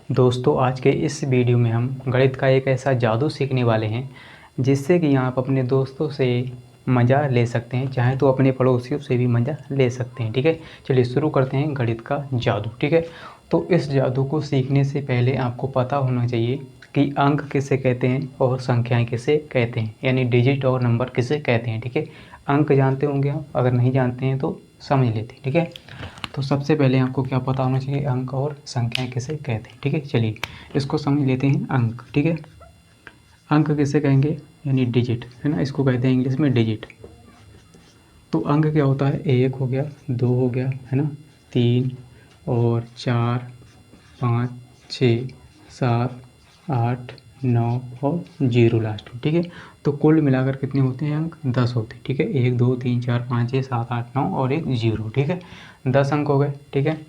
दोस्तों आज के इस वीडियो में हम गणित का एक ऐसा जादू सीखने वाले हैं जिससे कि आप अपने दोस्तों से मज़ा ले सकते हैं, चाहे तो अपने पड़ोसियों से भी मज़ा ले सकते हैं। ठीक है, चलिए शुरू करते हैं गणित का जादू। ठीक है, तो इस जादू को सीखने से पहले आपको पता होना चाहिए कि अंक किसे कहते हैं और संख्याएं किसे कहते हैं, यानी डिजिट और नंबर किसे कहते हैं। ठीक है, अंक जानते होंगे आप, अगर नहीं जानते हैं तो समझ लेते हैं। ठीक है, तो सबसे पहले आपको क्या पता होना चाहिए, अंक और संख्याएं किसे कहते हैं। ठीक है, चलिए इसको समझ लेते हैं। अंक, ठीक है, अंक किसे कहेंगे, यानी डिजिट, है ना, इसको कहते हैं इंग्लिश में डिजिट। तो अंक क्या होता है, एक हो गया, दो हो गया, है ना, तीन और चार, पाँच, छः, सात, आठ, नौ और जीरो लास्ट में। ठीक है, तो कुल मिलाकर कितने होते हैं अंक, 10 होते हैं। ठीक है, एक, दो, तीन, चार, पाँच, छः, सात, आठ, नौ और एक जीरो। ठीक है, 10 अंक हो गए। ठीक है,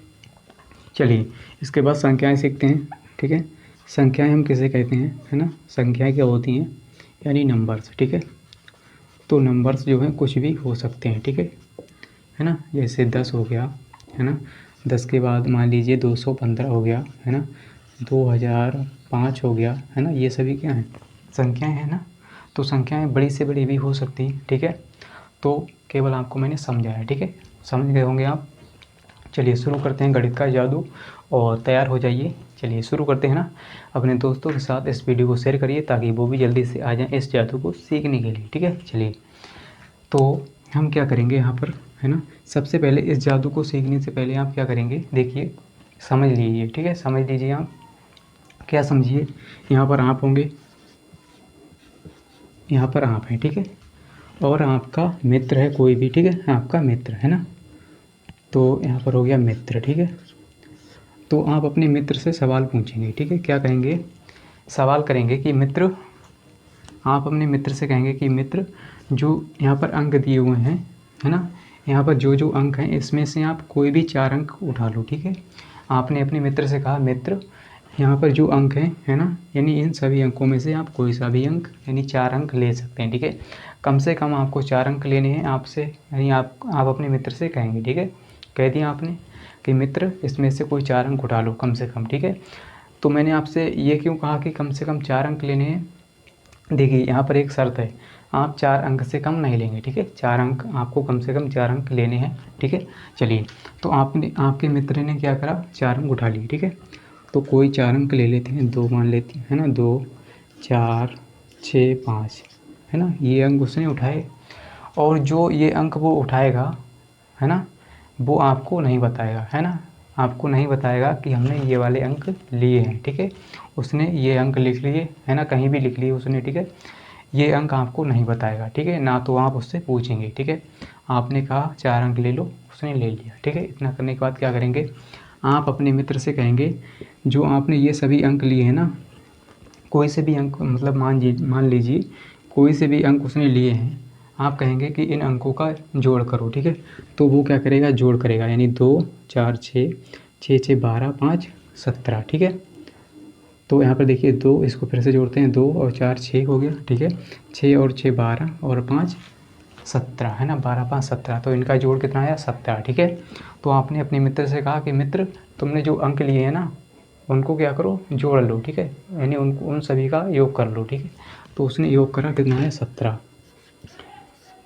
चलिए इसके बाद संख्याएं सीखते हैं। ठीक है, संख्याएं हम किसे कहते हैं, है ना, संख्याएं क्या होती हैं, यानी नंबर्स। ठीक है, तो नंबर्स जो हैं कुछ भी हो सकते हैं। ठीक है ना, जैसे 10 हो गया, है ना, 10 के बाद मान लीजिए 215 हो गया, है ना, 2005 हो गया, है ना, ये सभी क्या हैं, संख्याएं हैं ना। तो संख्याएं बड़ी से बड़ी भी हो सकती हैं। ठीक है, तो केवल आपको मैंने समझाया। ठीक है, समझ गए होंगे आप। चलिए शुरू करते हैं गणित का जादू, और तैयार हो जाइए। चलिए शुरू करते हैं ना। अपने दोस्तों के साथ इस वीडियो को शेयर करिए ताकि वो भी जल्दी से आ जाएं इस जादू को सीखने के लिए। ठीक है, चलिए तो हम क्या करेंगे यहाँ पर, है ना, सबसे पहले इस जादू को सीखने से पहले आप क्या करेंगे, देखिए समझ लीजिए। ठीक है, समझ लीजिए आप, क्या समझिए, यहाँ पर आप होंगे, यहाँ पर आप हैं। ठीक है, और आपका मित्र है कोई भी। ठीक है, आपका मित्र है ना, तो यहाँ पर हो गया मित्र। ठीक है, तो आप अपने मित्र से सवाल पूछेंगे। ठीक है, क्या कहेंगे, सवाल करेंगे कि मित्र, आप अपने मित्र से कहेंगे कि मित्र, जो यहाँ पर अंक दिए हुए हैं, है ना, यहाँ पर जो जो अंक हैं इसमें से आप कोई भी 4 अंक उठा लो। ठीक है, आपने अपने मित्र से कहा मित्र, यहाँ पर जो अंक हैं, है ना, यानी इन सभी अंकों में से आप कोई सा भी अंक, यानी 4 अंक ले सकते हैं। ठीक है, कम से कम आपको 4 अंक लेने हैं आपसे, यानी आप अपने मित्र से कहेंगे। ठीक है, कह दिया आपने कि मित्र इसमें से कोई 4 अंक उठा लो कम से कम। ठीक है, तो मैंने आपसे ये क्यों कहा कि कम से कम 4 अंक लेने हैं, देखिए यहाँ पर एक शर्त है, आप 4 अंक से कम नहीं लेंगे। ठीक है, 4 अंक आपको कम से कम 4 अंक लेने हैं। ठीक है, चलिए तो आपने, आपके मित्र ने क्या करा, 4 अंक उठा लिए। ठीक है, तो कोई 4 अंक ले लेते हैं, 2 मान लेते हैं, है ना, 2, 4, 6, 5, है ना, ये अंक उसने उठाए। और जो ये अंक वो उठाएगा, है ना, वो आपको नहीं बताएगा, है ना, आपको नहीं बताएगा कि हमने ये वाले अंक लिए हैं। ठीक है, उसने ये अंक लिख लिए, है ना, कहीं भी लिख लिए उसने। ठीक है, ये अंक आपको नहीं बताएगा। ठीक है, ना तो आप उससे पूछेंगे। ठीक है, आपने कहा 4 अंक ले लो, उसने ले लिया। ठीक है, इतना करने के बाद क्या करेंगे, आप अपने मित्र से कहेंगे जो आपने ये सभी अंक लिए हैं ना, कोई से भी अंक, मतलब मान लीजिए कोई से भी अंक उसने लिए हैं, आप कहेंगे कि इन अंकों का जोड़ करो। ठीक है, तो वो क्या करेगा, जोड़ करेगा, यानी 2, 4, 6, 6, 6, 12, 5, 17। ठीक है, तो यहाँ पर देखिए 2, इसको फिर से जोड़ते हैं, 2 और 4, 6 हो गया। ठीक है, 6 और 6 12 और 5 17, है ना, 12, 5, 17, तो इनका जोड़ कितना आया, 17। ठीक है, तो आपने अपने मित्र से कहा कि मित्र तुमने जो अंक लिए हैं ना, उनको क्या करो, जोड़ लो। ठीक है, यानी उन सभी का योग कर लो। ठीक है, तो उसने योग करा, कितना है, 17।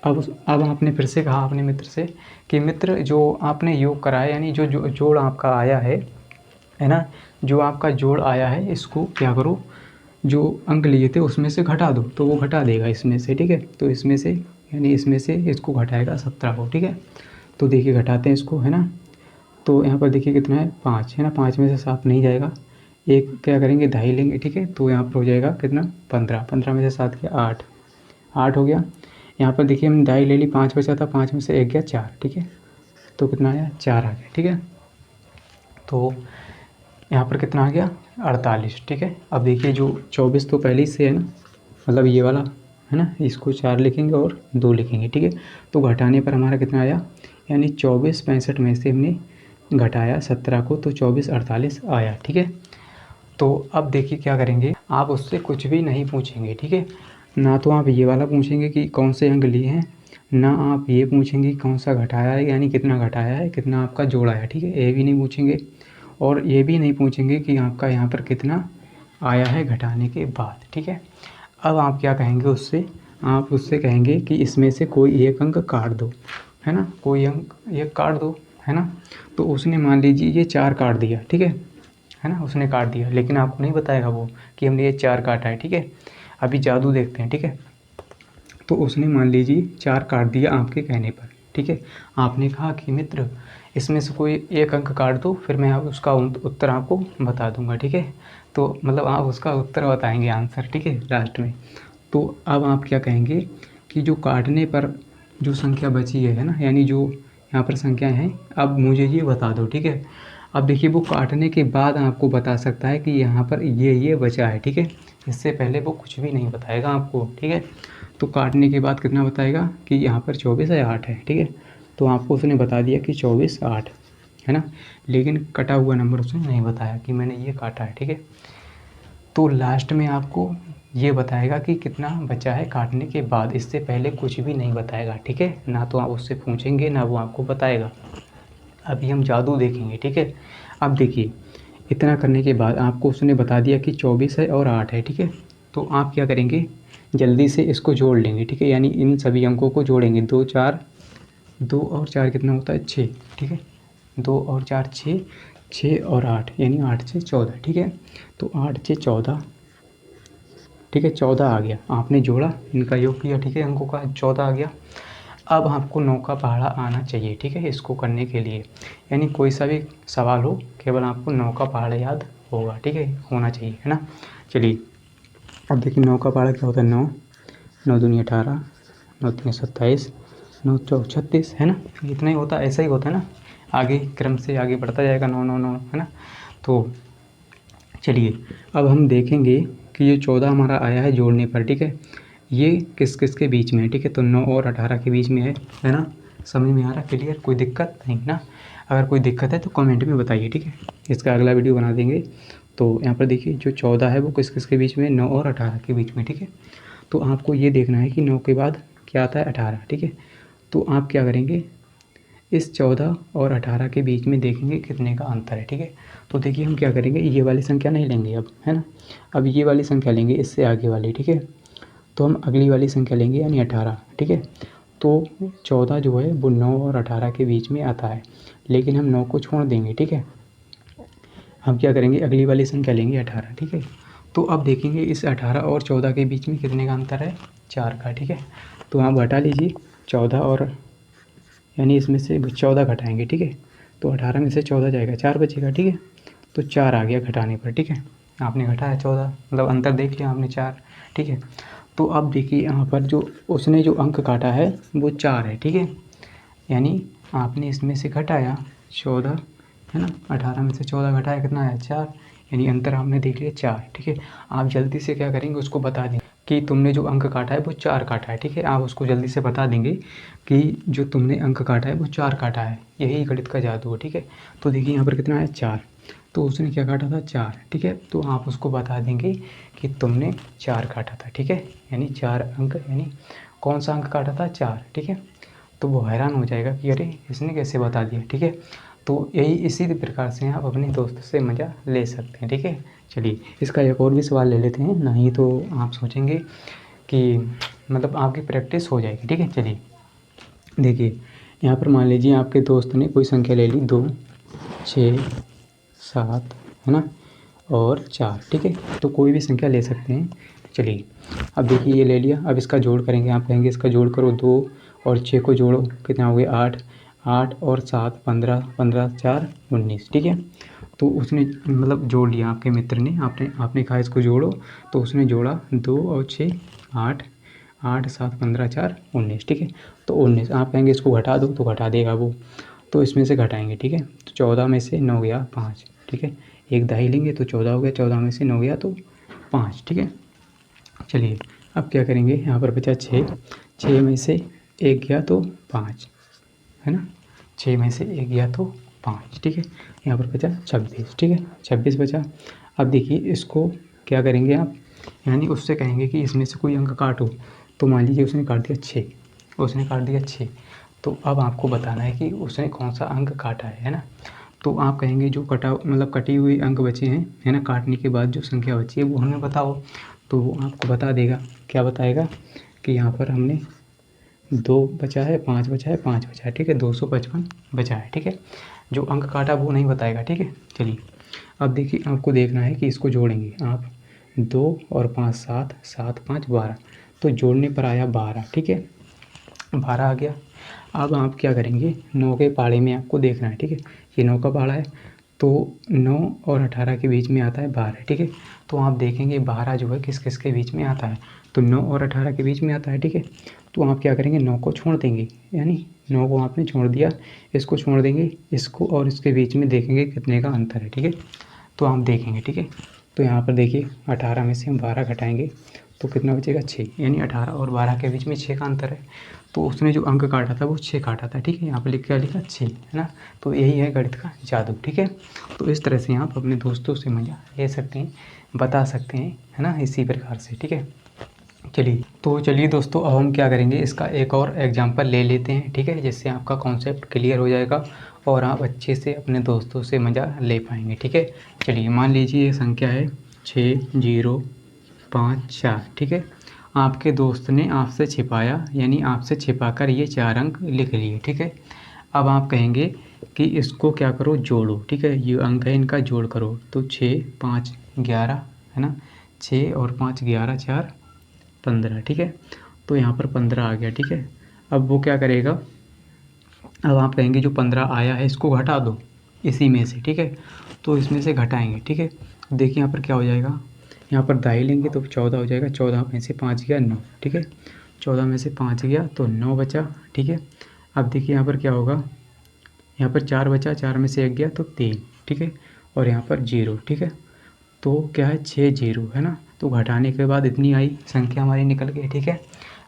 अब आपने फिर से कहा अपने मित्र से कि मित्र जो आपने योग करा है, यानी जो जोड़ आपका आया है ना, जो आपका जोड़ आया है इसको क्या करो, जो अंक लिए थे उसमें से घटा दो, तो वो घटा देगा इसमें से। ठीक है, तो इसमें से, यानी इसमें से इसको घटाएगा 17 को। ठीक है, तो देखिए घटाते हैं इसको, है ना, तो यहाँ पर देखिए कितना है, 5, है ना, 5 में से 7 नहीं जाएगा, एक क्या करेंगे, ढाई लेंगे। ठीक है, तो यहाँ पर हो जाएगा कितना, 15, 15 में से 7 गया 8, 8 हो गया। यहाँ पर देखिए हमने ढाई ले ली, 5 बचा था, 5 में से 1 गया 4। ठीक है, तो कितना आया, 4 आ गया। ठीक है, तो यहाँ पर कितना आ गया, 48। ठीक है, अब देखिए जो 24 तो पहले ही से है ना, मतलब ये वाला, है ना, इसको 4 लिखेंगे और 2 लिखेंगे। ठीक है, तो घटाने पर हमारा कितना आया, यानी 24 65 में से हमने घटाया 17 को, तो 24 48 आया। ठीक है, तो अब देखिए क्या करेंगे, आप उससे कुछ भी नहीं पूछेंगे। ठीक है, ना तो आप ये वाला पूछेंगे कि कौन से अंक लिए हैं, ना आप ये पूछेंगे कौन सा घटाया है, यानी कितना घटाया है, कितना आपका जोड़ा है। ठीक है, ये भी नहीं पूछेंगे, और ये भी नहीं पूछेंगे कि आपका यहाँ पर कितना आया है घटाने के बाद, ठीक है। अब आप क्या कहेंगे उससे, आप उससे कहेंगे कि इसमें से कोई एक अंक काट दो, है ना, कोई अंक एक काट दो, है ना। तो उसने मान लीजिए ये 4 काट दिया, ठीक है ना, उसने काट दिया, लेकिन आपको नहीं बताएगा वो कि हमने ये 4 काटा है, ठीक है। अभी जादू देखते हैं, ठीक है। तो उसने मान लीजिए 4 काट दिया आपके कहने पर, ठीक है। आपने कहा कि मित्र इसमें से कोई एक अंक काट दो, फिर मैं उसका उत्तर आपको बता दूंगा, ठीक है। तो मतलब आप उसका उत्तर बताएंगे, आंसर, ठीक है, लास्ट में। तो अब आप क्या कहेंगे कि जो काटने पर जो संख्या बची है ना, यानी जो यहाँ पर संख्याएं हैं, अब मुझे ये बता दो, ठीक है। अब देखिए वो काटने के बाद आपको बता सकता है कि यहाँ पर ये बचा है, ठीक है। इससे पहले वो कुछ भी नहीं बताएगा आपको, ठीक है। तो काटने के बाद कितना बताएगा कि यहाँ पर 24 है 8 है, ठीक है। तो आपको उसने बता दिया कि 24 8 है ना, लेकिन कटा हुआ नंबर उसने नहीं बताया कि मैंने ये काटा है, ठीक है। तो लास्ट में आपको ये बताएगा कि कितना बचा है काटने के बाद, इससे पहले कुछ भी नहीं बताएगा, ठीक है। ना तो आप उससे पूछेंगे ना वो आपको बताएगा। अभी हम जादू देखेंगे, ठीक है। अब देखिए इतना करने के बाद आपको उसने बता दिया कि 24 है और 8 है, ठीक है। तो आप क्या करेंगे, जल्दी से इसको जोड़ लेंगे, ठीक है, यानी इन सभी अंकों को जोड़ेंगे। 2 और 4 कितना होता है 6, ठीक है। 2 और 4 6, 6 और 8 यानी 8 से 14, ठीक है। तो 8 से 14, ठीक है, 14 आ गया। आपने जोड़ा, इनका योग किया, ठीक है, अंकों का 14 आ गया। अब आपको 9 का पहाड़ा आना चाहिए, ठीक है, इसको करने के लिए, यानी कोई सा भी सवाल हो केवल आपको 9 का पहाड़ा याद होगा, ठीक है, होना चाहिए, है ना। चलिए अब देखिए 9 का पहाड़ा क्या होता है, 9 9 दूनी 18, 9 तीन 27, 9 चौक 36, है ना। इतना ही होता है, ऐसा ही होता है ना, आगे क्रम से आगे बढ़ता जाएगा 9 9 9, है ना। तो चलिए अब हम देखेंगे कि ये 14 हमारा आया है जोड़ने पर, ठीक है। ये किस किस के बीच में है, ठीक है। तो 9 और 18 के बीच में है ना। समझ में आ रहा, क्लियर, कोई दिक्कत नहीं ना। अगर कोई दिक्कत है तो कमेंट में बताइए, ठीक है, इसका अगला वीडियो बना देंगे। तो यहाँ पर देखिए जो 14 है वो किस किस के बीच में, 9 और 18 के बीच में, ठीक है। तो आपको ये देखना है कि 9 के बाद क्या आता है 18, ठीक है। तो आप क्या करेंगे, इस 14 और 18 के बीच में देखेंगे कितने का अंतर है, ठीक है। तो देखिए हम क्या करेंगे, ये वाली संख्या नहीं लेंगे अब, है ना। अब ये वाली संख्या लेंगे, इससे आगे वाली, ठीक है। तो हम अगली वाली संख्या लेंगे यानी 18, ठीक है। तो 14 जो है वो 9 और 18 के बीच में आता है, लेकिन हम 9 को छोड़ देंगे, ठीक है। हम क्या करेंगे, अगली वाली संख्या लेंगे 18, ठीक है। तो अब देखेंगे इस 18 और 14 के बीच में कितने का अंतर है, 4 का, ठीक है। तो आप घटा लीजिए 14 और, यानी इसमें से 14 घटाएंगे, ठीक है। तो 18 में से 14 जाएगा, 4 बचेगा, ठीक है। तो 4 आ गया घटाने पर, ठीक है। आपने घटाया 14, मतलब अंतर देख लिया आपने 4, ठीक है। तो अब देखिए यहाँ पर जो उसने जो अंक काटा है वो 4 है, ठीक है। यानी आपने इसमें से घटाया 14, है ना, 18 में से 14 घटाया कितना है 4, यानी अंतर आपने देख लिया 4, ठीक है। आप जल्दी से क्या करेंगे, उसको बता देंगे कि तुमने जो अंक काटा है वो 4 काटा है, ठीक है। आप उसको जल्दी से बता देंगे कि जो तुमने अंक काटा है वो 4 काटा है, यही गणित का जादू है, ठीक है। तो देखिए यहाँ पर कितना है 4, तो उसने क्या काटा था 4, ठीक है। तो आप उसको बता देंगे कि तुमने 4 काटा था, ठीक है, यानी 4 अंक, यानी कौन सा अंक काटा था 4, ठीक है। तो वो हैरान हो जाएगा कि अरे इसने कैसे बता दिया, ठीक है। तो यही इसी प्रकार से आप अपने दोस्त से मज़ा ले सकते हैं, ठीक है। चलिए इसका एक और भी सवाल ले लेते हैं, नहीं तो आप सोचेंगे कि मतलब आपकी प्रैक्टिस हो जाएगी, ठीक है। चलिए देखिए यहाँ पर मान लीजिए आपके दोस्त ने कोई संख्या ले ली 2 6 7, है ना, और 4, ठीक है। तो कोई भी संख्या ले सकते हैं। चलिए अब देखिए ये ले लिया, अब इसका जोड़ करेंगे। आप कहेंगे इसका जोड़ करो, 2 और 6 को जोड़ो, कितना हो गया 8, 8 और 7 15, 15 4 19, ठीक है। तो उसने मतलब जोड़ लिया आपके मित्र ने, आपने कहा इसको जोड़ो, तो उसने जोड़ा 2 और 6 8, 8 7 15 4 19, ठीक है। तो 19, आप कहेंगे इसको घटा दो, तो घटा देगा वो। तो इसमें से घटाएंगे, ठीक है। तो 14 में से 9 गया 5, ठीक है। एक दाही लेंगे तो 14 हो गया, 14 में से 9 गया तो 5, ठीक है। चलिए अब क्या करेंगे, यहाँ पर बचा 6, 6 में से 1 गया तो 5, है ना, 6 में से 1 गया तो 5, ठीक है। यहाँ पर बचा 26, ठीक है, 26 बचा। अब देखिए इसको क्या करेंगे आप, यानी उससे कहेंगे कि इसमें से कोई अंक काटो। तो मान लीजिए उसने काट दिया 6, उसने काट दिया 6, तो अब आपको बताना है कि उसने कौन सा अंक काटा है ना। तो आप कहेंगे जो कटी हुई अंक बचे हैं, है ना, काटने के बाद जो संख्या बची है वो हमें बताओ। तो वो आपको बता देगा, क्या बताएगा कि यहाँ पर हमने 2 बचा है, 5 बचा है, 5 बचा है, ठीक है, 255 बचा है, ठीक है। जो अंक काटा वो नहीं बताएगा, ठीक है। चलिए अब देखिए, आपको देखना है कि इसको जोड़ेंगे आप। 2 और 5 7, 7 5 12, तो जोड़ने पर आया 12, ठीक है, 12 आ गया। अब आप क्या करेंगे, 9 के पहाड़े में आपको देखना है, ठीक है, ये 9 का पहाड़ा है, तो 9 और 18 के बीच में आता है 12, ठीक है। तो आप देखेंगे 12 जो है किस किस के बीच में आता है, तो 9 और 18 के बीच में आता है, ठीक है। तो आप क्या करेंगे, 9 को छोड़ देंगे, यानी 9 को आपने छोड़ दिया, इसको छोड़ देंगे, इसको और इसके बीच में देखेंगे कितने का अंतर है, ठीक है। तो आप देखेंगे, ठीक है। तो यहाँ पर देखिए 18 में से हम 12 घटाएंगे तो कितना बचेगा, 6, यानी 18 और 12 के बीच में 6 का अंतर है। तो उसने जो अंक काटा था वो 6 काटा था, ठीक है। यहाँ पर क्या लिखा, 6, है ना। तो यही है गणित का जादू, ठीक है। तो इस तरह से आप अपने दोस्तों से मज़ा ले सकते हैं, बता सकते हैं, है ना, इसी प्रकार से, ठीक है। चलिए दोस्तों, अब हम क्या करेंगे, इसका एक और एग्जांपल ले लेते हैं, ठीक है, जिससे आपका कॉन्सेप्ट क्लियर हो जाएगा और आप अच्छे से अपने दोस्तों से मज़ा ले पाएंगे, ठीक है। चलिए मान लीजिए ये संख्या है 6054, ठीक है। आपके दोस्त ने आपसे छिपाया, यानी आपसे छिपाकर ये 4 अंक लिख लिए, ठीक है। अब आप कहेंगे कि इसको क्या करो, जोड़ो, ठीक है, ये अंक है इनका जोड़ करो। तो 6 5 11, है ना, 6 और 5 11 4 15, ठीक है। तो यहाँ पर 15 आ गया, ठीक है। अब वो क्या करेगा, अब आप कहेंगे जो 15 आया है इसको घटा दो इसी में से, ठीक है। तो इसमें से घटाएंगे, ठीक है। देखिए यहाँ पर क्या हो जाएगा, यहाँ पर दाई लेंगे तो 14 हो जाएगा, 14 में से 5 गया 9, ठीक है। 14 में से 5 गया तो 9 बचा, ठीक है। अब देखिए यहाँ पर क्या होगा, यहाँ पर 4 बचा, 4 में से 1 गया तो 3, ठीक है, और यहाँ पर 0, ठीक है। तो क्या है, 6 0, है ना। तो घटाने के बाद इतनी आई संख्या हमारी निकल गई, ठीक है।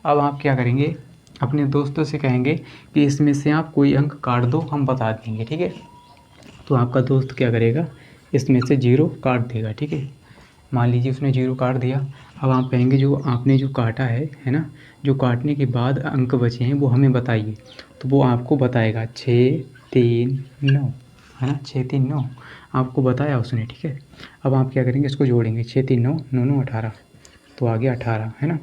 अब आप क्या करेंगे, अपने दोस्तों से कहेंगे कि इसमें से आप कोई अंक काट दो, हम बता देंगे, ठीक है। तो आपका दोस्त क्या करेगा, इसमें से 0 काट देगा, ठीक है। मान लीजिए उसने 0 काट दिया। अब आप कहेंगे जो आपने जो काटा है ना, जो काटने के बाद अंक बचे हैं वो हमें बताइए। तो वो आपको बताएगा 6 3 9, है ना, 6 3 9 आपको बताया उसने, ठीक है। अब आप क्या करेंगे, इसको जोड़ेंगे, 6 3 9 9 9 18, तो आ गया 18, है ना।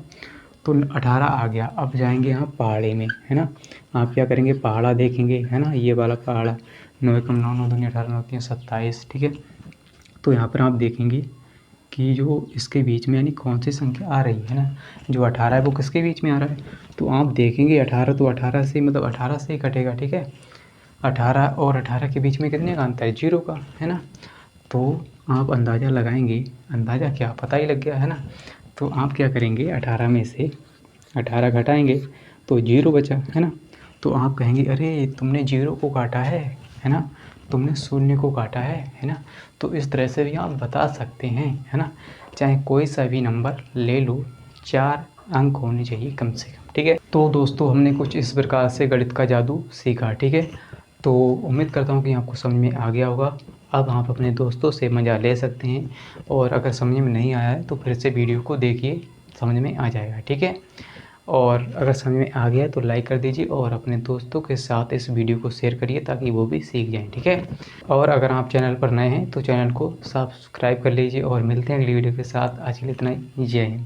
तो 18 आ गया। अब जाएंगे आप पहाड़े में, है ना। आप क्या करेंगे, पहाड़ा देखेंगे, है ना, ये वाला पहाड़ा, 9 एकम 9 9 दूनी 18 9 3 27, ठीक है। तो यहाँ पर आप देखेंगे कि जो इसके बीच में यानी कौन सी संख्या आ रही है ना, जो 18 है वो किसके बीच में आ रहा है। तो आप देखेंगे 18, तो 18 से मतलब 18 से ही कटेगा, ठीक है। 18 और 18 के बीच में कितने का अंतर है, 0 का, है ना। तो आप अंदाज़ा लगाएंगे, अंदाज़ा क्या पता ही लग गया, है ना। तो आप क्या करेंगे, 18 में से 18 घटाएंगे तो 0 बचा, है ना। तो आप कहेंगे अरे तुमने 0 को काटा है ना, तुमने शून्य को काटा है ना। तो इस तरह से भी आप बता सकते हैं, है ना। चाहे कोई सा भी नंबर ले लो, 4 अंक होने चाहिए कम से कम, ठीक है। तो दोस्तों हमने कुछ इस प्रकार से गणित का जादू सीखा, ठीक है। तो उम्मीद करता हूँ कि आपको समझ में आ गया होगा। अब आप अपने दोस्तों से मज़ा ले सकते हैं, और अगर समझ में नहीं आया है तो फिर से वीडियो को देखिए, समझ में आ जाएगा, ठीक है। और अगर समझ में आ गया तो लाइक कर दीजिए, और अपने दोस्तों के साथ इस वीडियो को शेयर करिए ताकि वो भी सीख जाएं, ठीक है। और अगर आप चैनल पर नए हैं तो चैनल को सब्सक्राइब कर लीजिए, और मिलते हैं अगली वीडियो के साथ। आज के लिए इतना ही, जय हिंद।